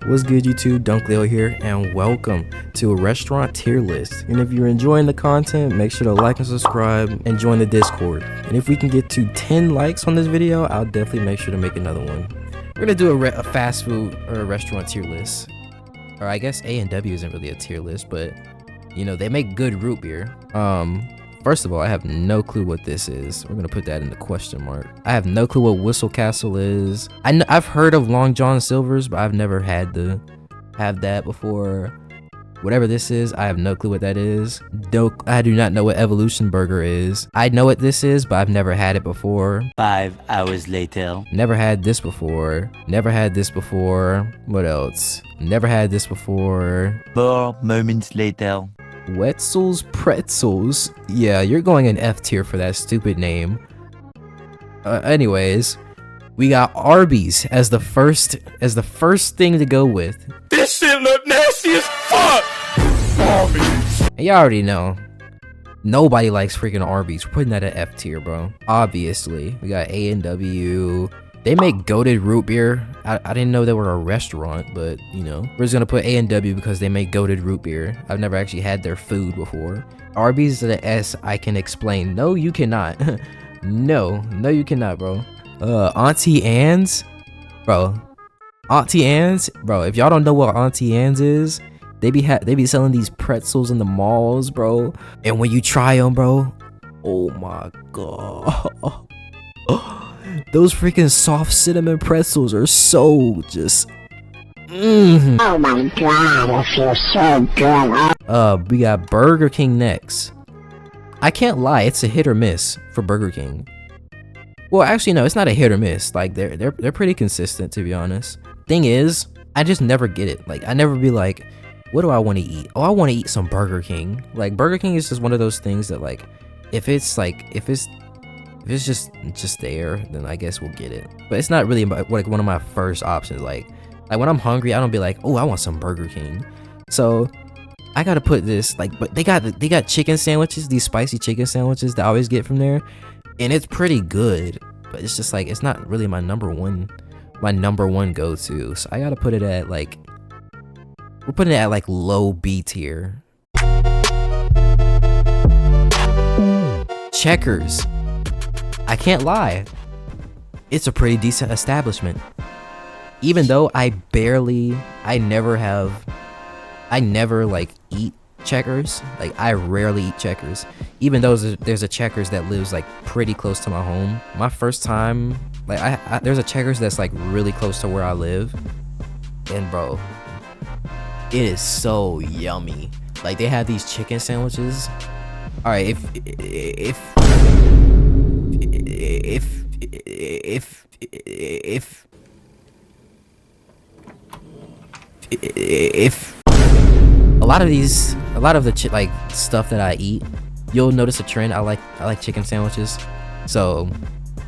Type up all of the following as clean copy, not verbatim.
What's good, YouTube? Dunkleo here, and welcome to a restaurant tier list. And if you're enjoying the content, make sure to like and subscribe and join the Discord. And if we can get to 10 likes on this video, I'll definitely make sure to make another one. We're gonna do a fast food or a restaurant tier list. Or I guess A&W isn't really a tier list, but you know, they make good root beer. First of all, I have no clue what this is. We're gonna put that in the question mark. I have no clue what Whistle Castle is. I've heard of Long John Silver's, but I've never had to have that before. Whatever this is, I have no clue what that is. I do not know what Evolution Burger is. I know what this is, but I've never had it before. 5 hours later. Never had this before. Never had this before. What else? Never had this before. 4 moments later. Wetzel's Pretzels. Yeah, you're going in F tier for that stupid name. Anyways, we got Arby's as the first thing to go with. This shit look nasty as fuck. Arby's. And y'all already know, nobody likes freaking Arby's. We're putting that at F tier, bro. Obviously, we got A&W. They make goated root beer. I didn't know they were a restaurant, but you know, we're just gonna put A&W because they make goated root beer. I've never actually had their food before. Arby's to the S, I can explain. No, you cannot. No, you cannot, bro. Auntie Anne's, bro. Auntie Anne's, bro. If y'all don't know what Auntie Anne's is, they be selling these pretzels in the malls, bro. And when you try them, bro, oh my god. Those freaking soft cinnamon pretzels are so just Oh my god, I feel so good. We got Burger King next. I can't lie, it's a hit or miss for Burger King. Well, actually no, it's not a hit or miss. Like they're pretty consistent, to be honest. Thing is, I just never get it. Like I never be like, what do I want to eat? Oh, I want to eat some Burger King. Like Burger King is just one of those things that like if it's just there, then I guess we'll get it. But it's not really like one of my first options. Like when I'm hungry, I don't be like, oh, I want some Burger King. So I gotta put this like, but they got chicken sandwiches, these spicy chicken sandwiches that I always get from there, and it's pretty good. But it's just like it's not really my number one go-to. So I gotta put it at like, we're putting it at like low B tier. Checkers. I can't lie, it's a pretty decent establishment. Even though I never like eat Checkers. Like I rarely eat Checkers. Even though there's a Checkers that lives like pretty close to my home. My first time, like there's a Checkers that's like really close to where I live. And bro, it is so yummy. Like they have these chicken sandwiches. All right, if a lot of the like stuff that I eat, you'll notice a trend. I like chicken sandwiches. So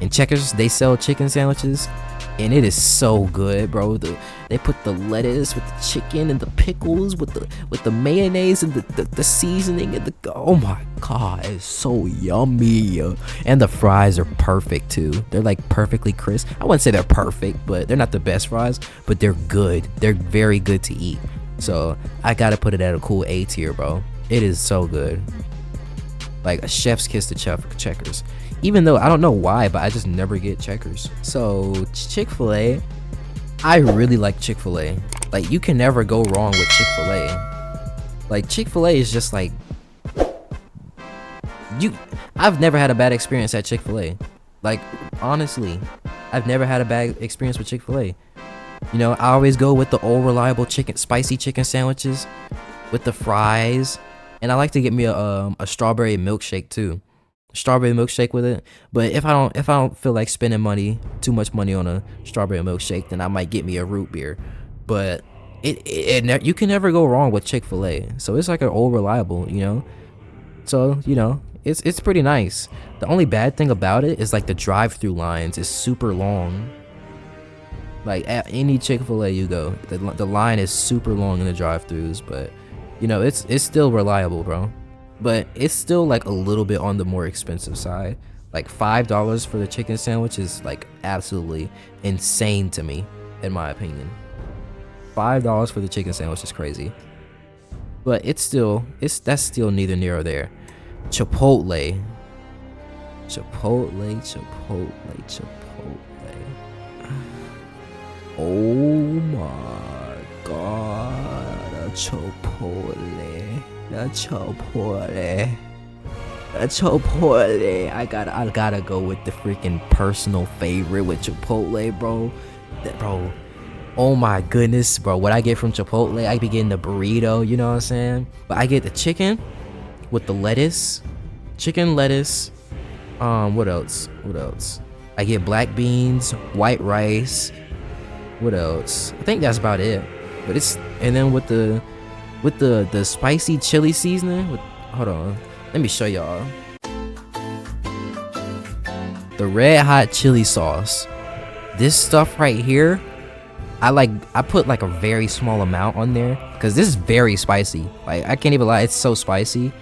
in Checkers, they sell chicken sandwiches, and it is so good, bro. They put the lettuce with the chicken and the pickles with the mayonnaise and the seasoning and oh my god, it's so yummy. And the fries are perfect too. They're like perfectly crisp. I wouldn't say they're perfect, but they're not the best fries, but they're good. They're very good to eat. So I gotta put it at a cool A tier, bro. It is so good. Like a chef's kiss to Checkers. Even though I don't know why, but I just never get Checkers. So Chick-fil-A, I really like Chick-fil-A. Like you can never go wrong with Chick-fil-A. Like Chick-fil-A is just like, I've never had a bad experience at Chick-fil-A. Like honestly, I've never had a bad experience with Chick-fil-A. You know, I always go with the old reliable spicy chicken sandwiches with the fries, and I like to get me a strawberry milkshake too. Strawberry milkshake with it. But if I don't feel like spending too much money on a strawberry milkshake, then I might get me a root beer. But you can never go wrong with Chick-fil-A. So it's like an old reliable, you know. So you know, it's pretty nice. The only bad thing about it is like the drive-through lines is super long. Like at any Chick-fil-A you go, the line is super long in the drive-throughs, but you know, it's still reliable, bro. But it's still like a little bit on the more expensive side. Like $5 for the chicken sandwich is like absolutely insane to me, in my opinion. $5 for the chicken sandwich is crazy. But that's still neither near or there. Chipotle. Oh my god, a Chipotle. I gotta go with the freaking personal favorite with Chipotle, bro. Bro. Oh my goodness, bro. What I get from Chipotle, I be getting the burrito, you know what I'm saying? But I get the chicken with the lettuce. Chicken, lettuce. What else? I get black beans, white rice. What else? I think that's about it. But and then with the spicy chili seasoning. Hold on. Let me show y'all. The red hot chili sauce. This stuff right here, I put like a very small amount on there because this is very spicy. Like, I can't even lie, it's so spicy.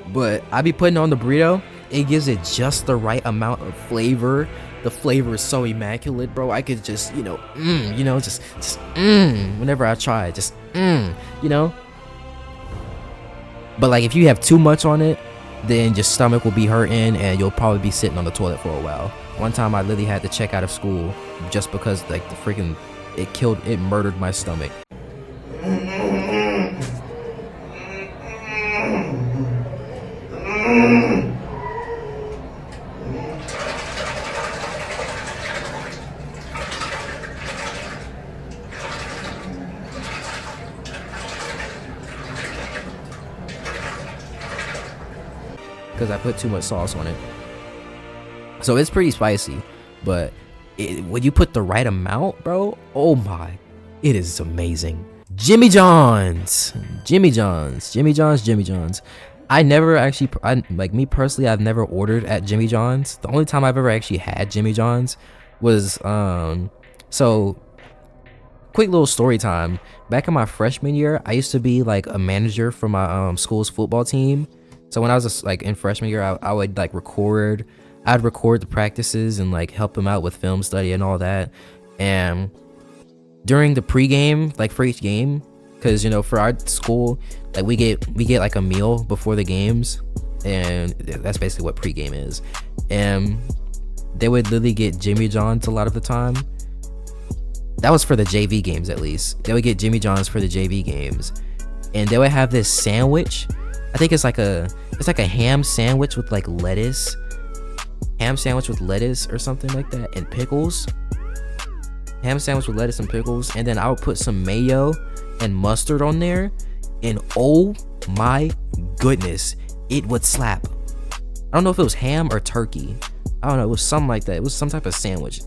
But I be putting it on the burrito. It gives it just the right amount of flavor. The flavor is so immaculate, bro. I could just, whenever I try it, just, But like, if you have too much on it, then your stomach will be hurting and you'll probably be sitting on the toilet for a while. One time I literally had to check out of school just because like the freaking, it murdered my stomach. Because I put too much sauce on it. So it's pretty spicy, but when you put the right amount, bro, oh my, it is amazing. Jimmy John's. I never actually, like me personally, I've never ordered at Jimmy John's. The only time I've ever actually had Jimmy John's was, so quick little story time. Back in my freshman year, I used to be like a manager for my school's football team. So when I was like in freshman year, I would like I'd record the practices and like help them out with film study and all that. And during the pregame, like for each game, because for our school, like we get like a meal before the games, and that's basically what pregame is. And they would literally get Jimmy John's a lot of the time. That was for the JV games, at least. They would get Jimmy John's for the JV games, and they would have this sandwich. I think it's like a ham sandwich with like lettuce. Ham sandwich with lettuce or something like that, and pickles. Ham sandwich with lettuce and pickles, and then I would put some mayo and mustard on there, and oh my goodness, it would slap. I don't know if it was ham or turkey. I don't know, it was something like that. It was some type of sandwich,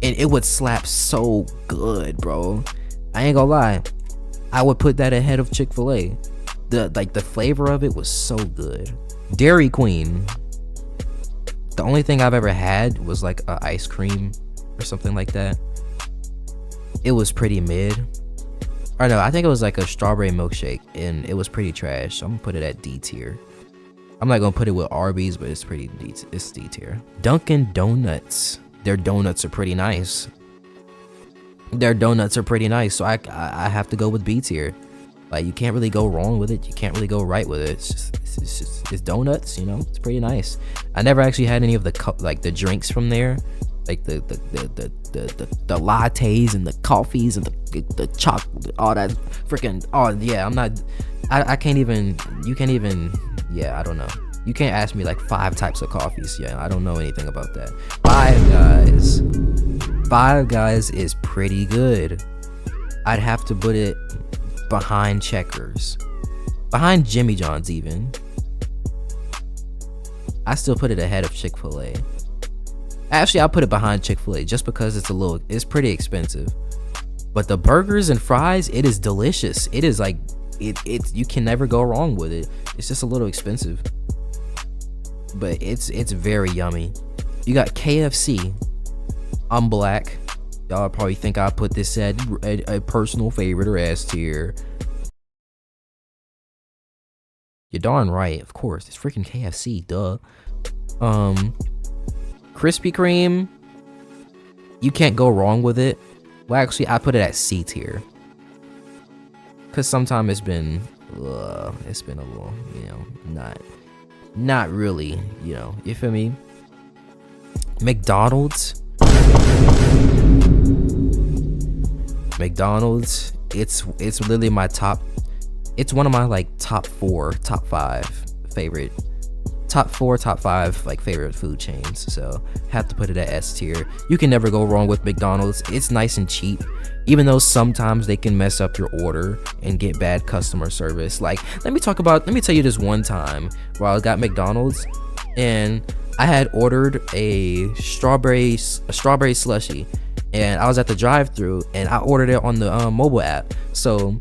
and it would slap so good, bro. I ain't gonna lie, I would put that ahead of Chick-fil-A. The flavor of it was so good. Dairy Queen. The only thing I've ever had was like a ice cream or something like that. It was pretty mid. Or no, I think it was like a strawberry milkshake, and it was pretty trash. So I'm gonna put it at D tier. I'm not gonna put it with Arby's, but it's it's D tier. Dunkin' Donuts. Their donuts are pretty nice. So I have to go with B tier. Like, you can't really go wrong with it. You can't really go right with it. It's donuts, It's pretty nice. I never actually had any of the drinks from there, like the lattes and the coffees and the chocolate, all that freaking. Oh yeah, I can't even. You can't even. Yeah, I don't know. You can't ask me like 5 types of coffees. Yeah, I don't know anything about that. Five Guys is pretty good. I'd have to put it behind Checkers, behind Jimmy John's even. I still put it ahead of Chick-fil-A. Actually, I'll put it behind Chick-fil-A just because it's pretty expensive. But the burgers and fries, it is delicious. It is like, you can never go wrong with it. It's just a little expensive, but it's very yummy. You got KFC. I'm black. Y'all probably think I put this at a personal favorite or S tier. You're darn right, of course. It's freaking KFC, duh. Krispy Kreme, you can't go wrong with it. Well, actually, I put it at C tier. Cause sometimes it's been a little, you know, not really, you know, you feel me? McDonald's, it's literally my top, it's one of my like top 5 favorite like favorite food chains. So have to put it at S tier. You can never go wrong with McDonald's. It's nice and cheap, even though sometimes they can mess up your order and get bad customer service. Like let me tell you this one time where I got McDonald's and I had ordered a strawberry slushie, and I was at the drive-thru and I ordered it on the mobile app. So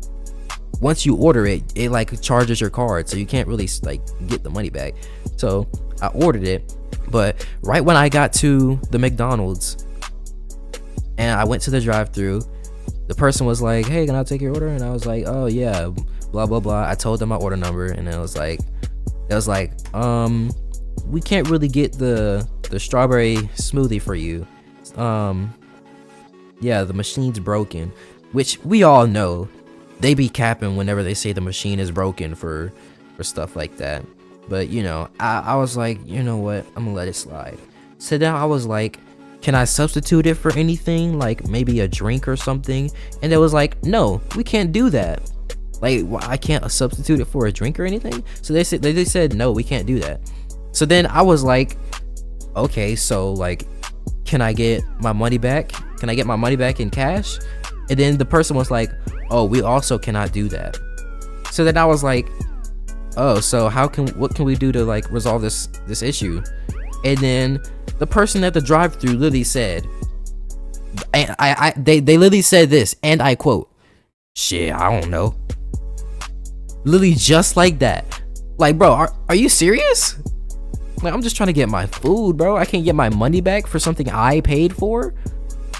once you order it, it like charges your card, so you can't really like get the money back. So I ordered it, but right when I got to the McDonald's and I went to the drive-thru, the person was like, "Hey, can I take your order?" And I was like, "Oh yeah, blah blah blah." I told them my order number, and it was like, we can't really get the strawberry smoothie for you. Yeah, the machine's broken. Which we all know they be capping whenever they say the machine is broken for stuff like that. But you know, I was like, you know what, I'm gonna let it slide. So then I was like, can I substitute it for anything, like maybe a drink or something? And it was like, no, we can't do that. Like, I can't substitute it for a drink or anything. So they said no, we can't do that. So then I was like, okay, so like, can I get my money back? Can I get my money back in cash? And then the person was like, oh, we also cannot do that. So then I was like, oh, so what can we do to like resolve this issue? And then the person at the drive-thru literally said, and they literally said this, and I quote, "Shit, I don't know." Literally just like that. Like, bro, are you serious? Like, I'm just trying to get my food, bro. I can't get my money back for something I paid for,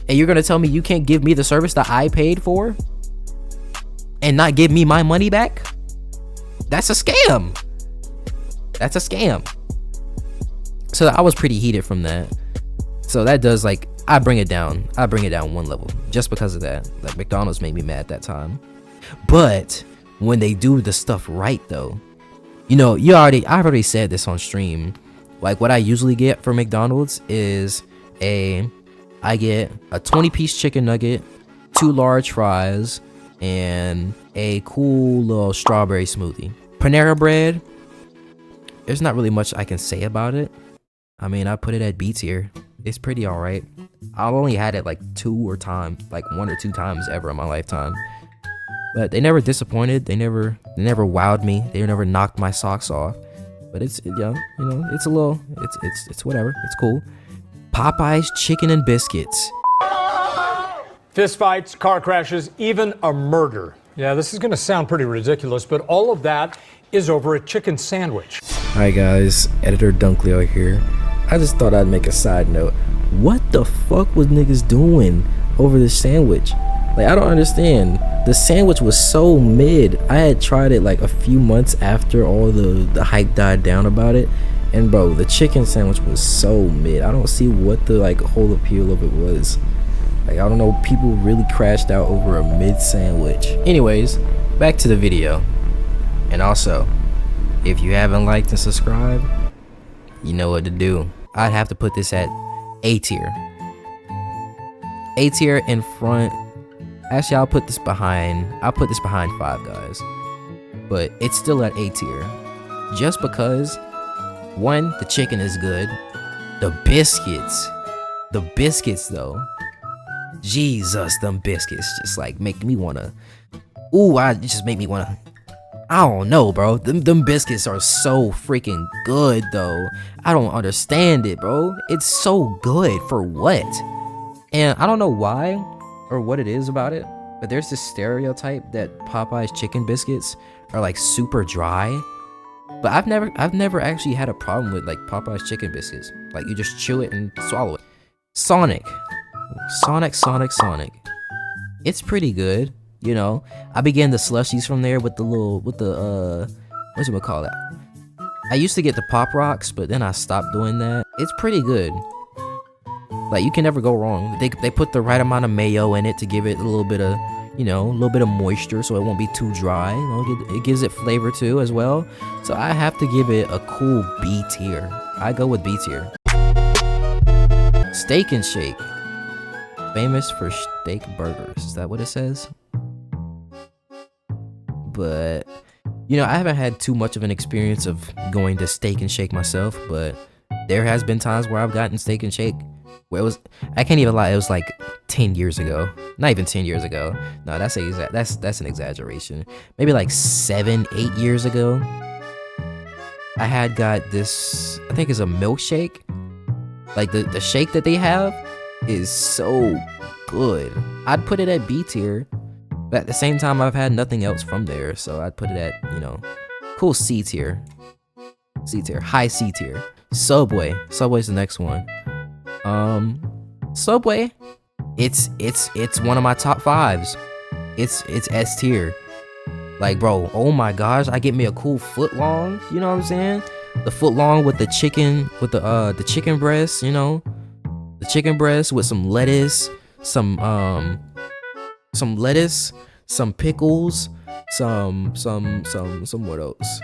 and you're gonna tell me you can't give me the service that I paid for and not give me my money back? That's a scam. That's a scam. So I was pretty heated from that. So that does, like, I bring it down one level just because of that. Like, McDonald's made me mad that time. But when they do the stuff right though, you know, I've already said this on stream. Like, what I usually get for McDonald's is I get a 20-piece chicken nugget, 2 large fries, and a cool little strawberry smoothie. Panera Bread, there's not really much I can say about it. I mean, I put it at B tier. It's pretty alright. I've only had it like 1 or 2 times ever in my lifetime. But they never disappointed. They never wowed me. They never knocked my socks off. But it's, yeah, you know, it's a little, it's whatever. It's cool. Popeye's chicken and biscuits. Fistfights, car crashes, even a murder. Yeah, this is going to sound pretty ridiculous, but all of that is over a chicken sandwich. Alright guys, Editor Dunkleo here. I just thought I'd make a side note. What the fuck was niggas doing over this sandwich? Like, I don't understand. The sandwich was so mid. I had tried it like a few months after all the hype died down about it. And bro, the chicken sandwich was so mid. I don't see what the like whole appeal of it was. Like, I don't know, people really crashed out over a mid sandwich. Anyways, back to the video. And also, if you haven't liked and subscribed, you know what to do. I'd have to put this at A tier. A tier in front. Actually, I'll put this behind 5 Guys. But it's still at A tier. Just because, one, the chicken is good. The biscuits though. Jesus, them biscuits just like make me wanna. I don't know, bro. Them biscuits are so freaking good though. I don't understand it, bro. It's so good for what? And I don't know why or what it is about it, but there's this stereotype that Popeye's chicken biscuits are like super dry. But I've never actually had a problem with like Popeye's chicken biscuits. Like, you just chew it and swallow it. Sonic. It's pretty good, you know. I began the slushies from there with the what's it call it? I used to get the Pop Rocks, but then I stopped doing that. It's pretty good. Like, you can never go wrong. They put the right amount of mayo in it to give it a little bit of, you know, a little bit of moisture so it won't be too dry. You know, it gives it flavor too as well. So I have to give it a cool B tier. I go with B tier. Steak and Shake, famous for steak burgers. Is that what it says? But you know, I haven't had too much of an experience of going to Steak and Shake myself, but there has been times where I've gotten Steak and Shake where it was, I can't even lie, it was like 10 years ago. Not even 10 years ago. No, that's an exaggeration. Maybe like 7-8 years ago. I had got this, I think it's a milkshake. Like the shake that they have is so good. I'd put it at B tier, but at the same time I've had nothing else from there, so I'd put it at, you know, cool C tier. C tier, high C tier. Subway's the next one. Subway, it's one of my top 5s. It's S tier. Like, bro, oh my gosh, I get me a cool foot long, you know what I'm saying? The foot long with the chicken, with the chicken breast, you know? The chicken breast with some lettuce, some lettuce, some pickles, some what else?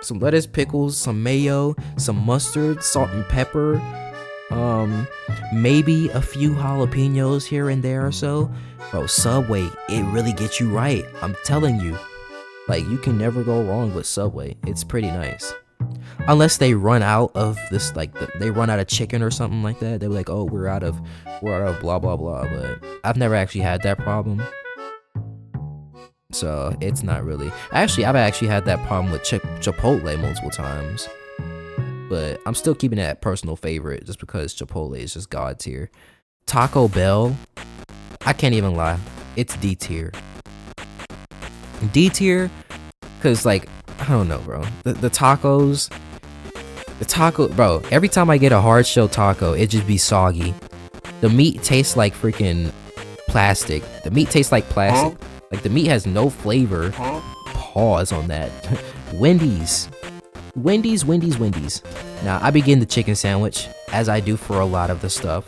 Some lettuce, pickles, some mayo, some mustard, salt and pepper, maybe a few jalapenos here and there or so. Bro, Subway, it really gets you right. I'm telling you. Like, you can never go wrong with Subway. It's pretty nice. Unless they run out of this, like, they run out of chicken or something like that. They're like, oh, we're out of blah, blah, blah. But I've never actually had that problem. So, it's not really. Actually, I've actually had that problem with Chipotle multiple times. But I'm still keeping that personal favorite just because Chipotle is just God tier. Taco Bell, I can't even lie, it's D tier. D tier, cause like, I don't know, bro. The taco, bro, every time I get a hard shell taco, it just be soggy. The meat tastes like freaking plastic. The meat tastes like plastic. Like, the meat has no flavor. Pause on that. Wendy's. Now, I be getting the chicken sandwich, as I do for a lot of the stuff.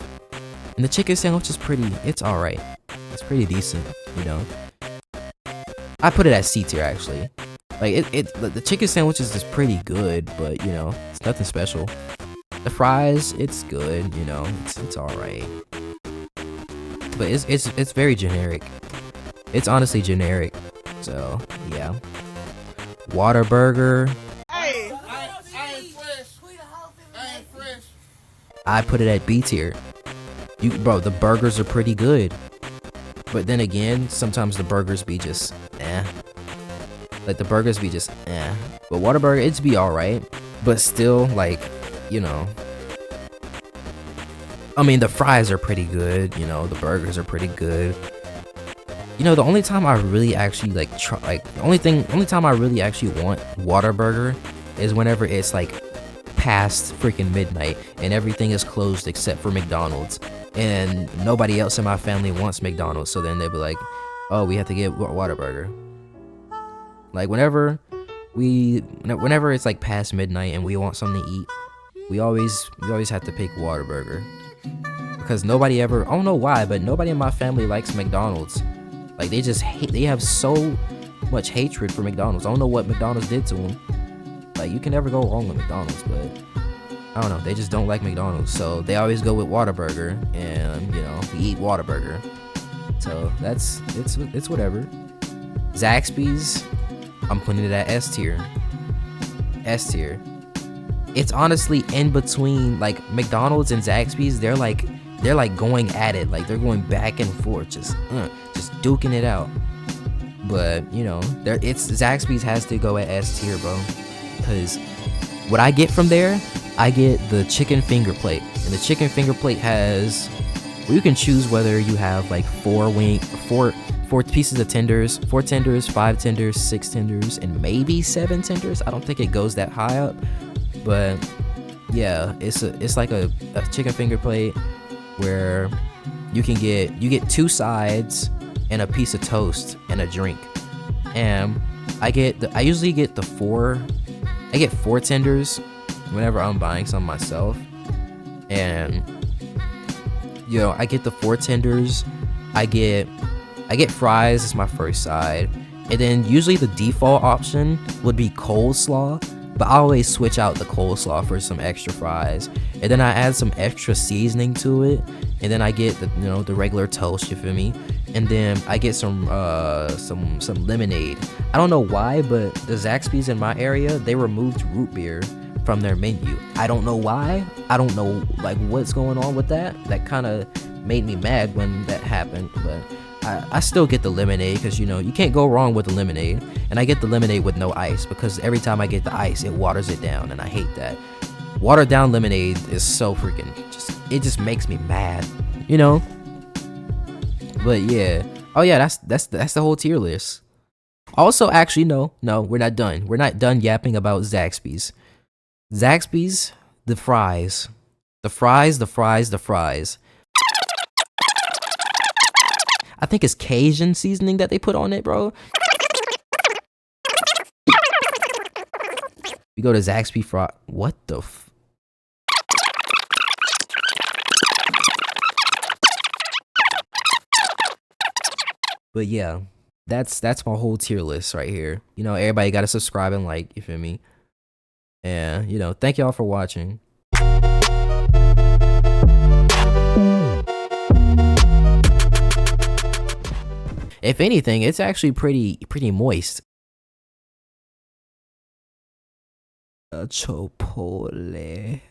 And the chicken sandwich is it's alright. It's pretty decent, you know? I put it at C tier, actually. Like, the chicken sandwich is just pretty good, but, you know, it's nothing special. The fries, it's good, you know, it's alright. But it's very generic. It's honestly generic. So, yeah. Whataburger. I put it at B tier. Bro, the burgers are pretty good. But then again, sometimes the burgers be just Like, the burgers be just But Whataburger, it's be alright. But still, like, you know. I mean, the fries are pretty good, you know, the burgers are pretty good. You know, the only time I really actually the only time I really actually want Whataburger is whenever it's like past freaking midnight and everything is closed except for McDonald's, and nobody else in my family wants McDonald's, so then they'll be like, oh, we have to get Whataburger. Like, whenever it's like past midnight and we want something to eat, we always have to pick Whataburger, because nobody ever, I don't know why, but nobody in my family likes McDonald's. Like, they just they have so much hatred for McDonald's. I don't know what McDonald's did to them. Like, you can never go wrong with McDonald's, but I don't know, they just don't like McDonald's, so they always go with Whataburger, and, you know, we eat Whataburger. So it's whatever. Zaxby's, I'm putting it at S tier. S tier. It's honestly in between, like, McDonald's and Zaxby's. They're like going at it, like, they're going back and forth, just duking it out. But, you know, Zaxby's has to go at S tier, bro, because what I get from there, I get the chicken finger plate, and the chicken finger plate has, well, you can choose whether you have like four pieces of tenders, 4 tenders, 5 tenders, 6 tenders, and maybe 7 tenders. I don't think it goes that high up, but yeah, it's like a chicken finger plate where you get 2 sides and a piece of toast and a drink. And I usually get 4 tenders whenever I'm buying some myself. And, you know, I get the 4 tenders. I get I get fries as my first side, and then usually the default option would be coleslaw, but I always switch out the coleslaw for some extra fries, and then I add some extra seasoning to it, and then I get the the regular toast, you feel me? And then I get some lemonade. I don't know why, but the Zaxby's in my area, they removed root beer from their menu. I don't know why. I don't know like what's going on with that. That kind of made me mad when that happened, but I still get the lemonade because you can't go wrong with the lemonade. And I get the lemonade with no ice because every time I get the ice, it waters it down, and I hate that. Watered down lemonade is so freaking it just makes me mad, But yeah, oh yeah, that's the whole tier list. Also, actually, no, we're not done. We're not done yapping about Zaxby's. Zaxby's, the fries. I think it's Cajun seasoning that they put on it, bro. We go to Zaxby fry. What the But yeah, that's my whole tier list right here. Everybody gotta subscribe and like, you feel me? And thank y'all for watching. If anything, it's actually pretty moist. Chipotle.